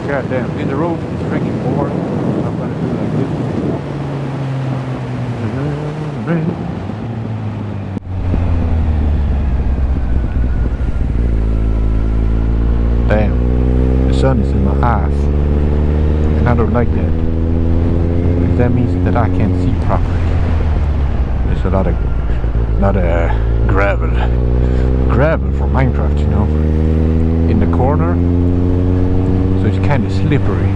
God damn, this road is freaking boring. I'm gonna do like this. Damn, the sun is in my eyes. And I don't like that. Because that means that I can't see properly. There's a lot of gravel. Gravel for Minecraft, you know. In the corner. So it's kind of slippery.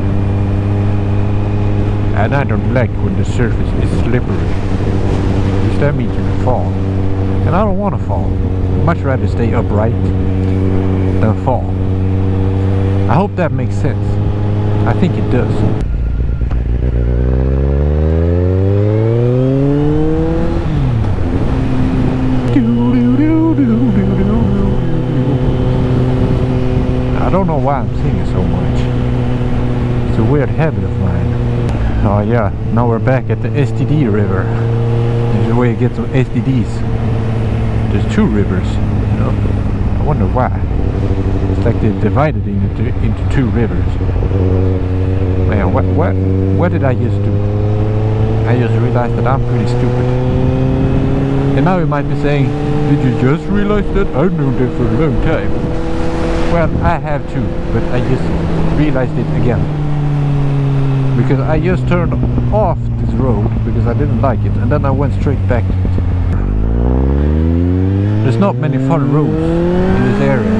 And I don't like when the surface is slippery. Because that means you can fall. And I don't want to fall. I'd much rather stay upright than fall. I hope that makes sense. I think it does. I don't know why I'm singing so much. It's a weird habit of mine. Oh yeah, now we're back at the STD river. There's a way to get some STDs. There's two rivers, you know. I wonder why. It's like they divided into two rivers. Man, what did I just do? I just realized that I'm pretty stupid. And now you might be saying, did you just realize that? I've known that for a long time. Well, I have too, but I just realized it again. Because I just turned off this road because I didn't like it, and then I went straight back to it. There's not many fun roads in this area.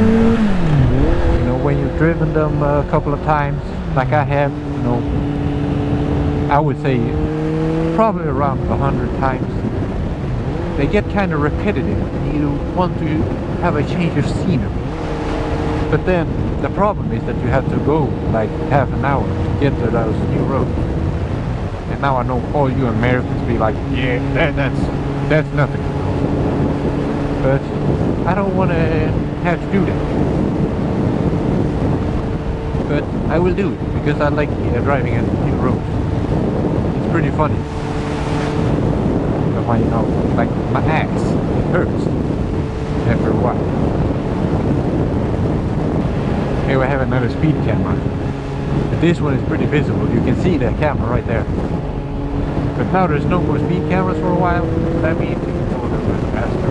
You know, when you've driven them a couple of times, like I have, you know, I would say probably around 100 times, they get kind of repetitive and you want to have a change of scenery. But then the problem is that you have to go like half an hour to get to those new roads. And now I know all you Americans be like, yeah, that's nothing. But I don't want to have to do that. But I will do it because I like driving on new roads. It's pretty funny. But you know, like my ass hurts after a while. Here we have another speed camera. But this one is pretty visible. You can see the camera right there. But now there's no more speed cameras for a while. That means you can go a little bit faster.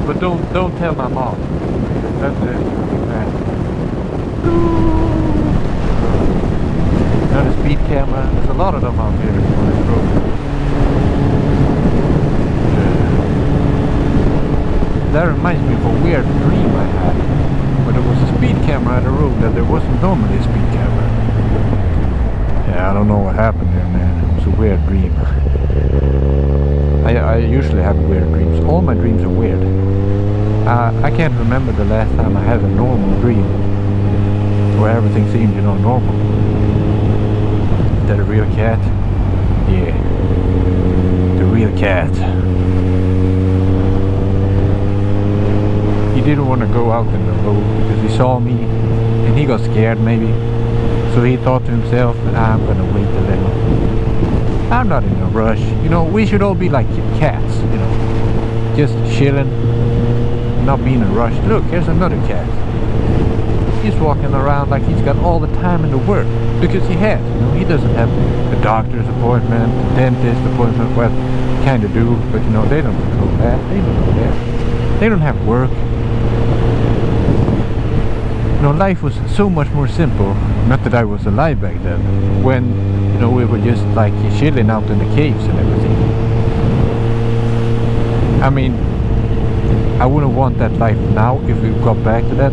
But don't tell my mom. That's bad. Another speed camera. There's a lot of them out here on this road. That reminds me of a weird dream I had. But there was a speed camera on the road that there wasn't normally a speed camera. Yeah, I don't know what happened there, man. It was a weird dream. I usually have weird dreams. All my dreams are weird. I can't remember the last time I had a normal dream where everything seemed, you know, normal. Is that a real cat? Yeah. The real cat. He didn't want to go out in the road because he saw me and he got scared maybe. So he thought to himself, I'm gonna wait a little. I'm not in a rush. You know, we should all be like cats, you know. Just chilling, not being in a rush. Look, here's another cat. He's walking around like he's got all the time in the world. Because he has, you know, he doesn't have a doctor's appointment, a dentist appointment. Well, kinda do, but you know, they don't know that. They don't know that. They don't have work. You know, life was so much more simple. Not that I was alive back then, when, you know, we were just like chilling out in the caves and everything. I mean, I wouldn't want that life now if we got back to that.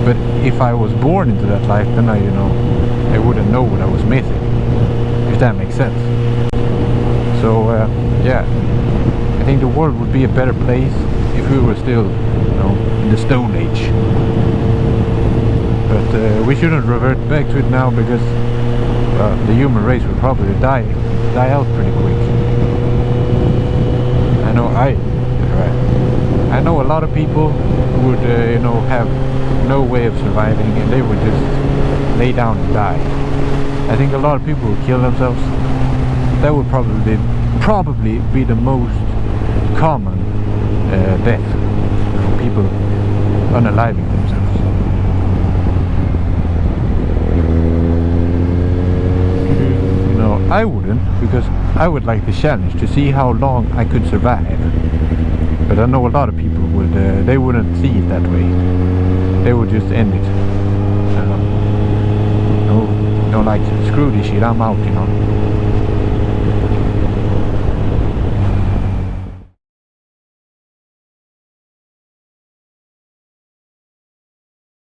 But if I was born into that life, then I, you know, I wouldn't know what I was missing. If that makes sense. So, yeah, I think the world would be a better place if we were still, you know, in the Stone Age. But we shouldn't revert back to it now because the human race will probably die out pretty quick. I know a lot of people would, you know, have no way of surviving and they would just lay down and die. I think a lot of people would kill themselves. That would probably be the most common death. People unaliving themselves. I wouldn't, because I would like the challenge to see how long I could survive. But I know a lot of people would, they wouldn't see it that way. They would just end it. No, like, screw this shit, I'm out, you know.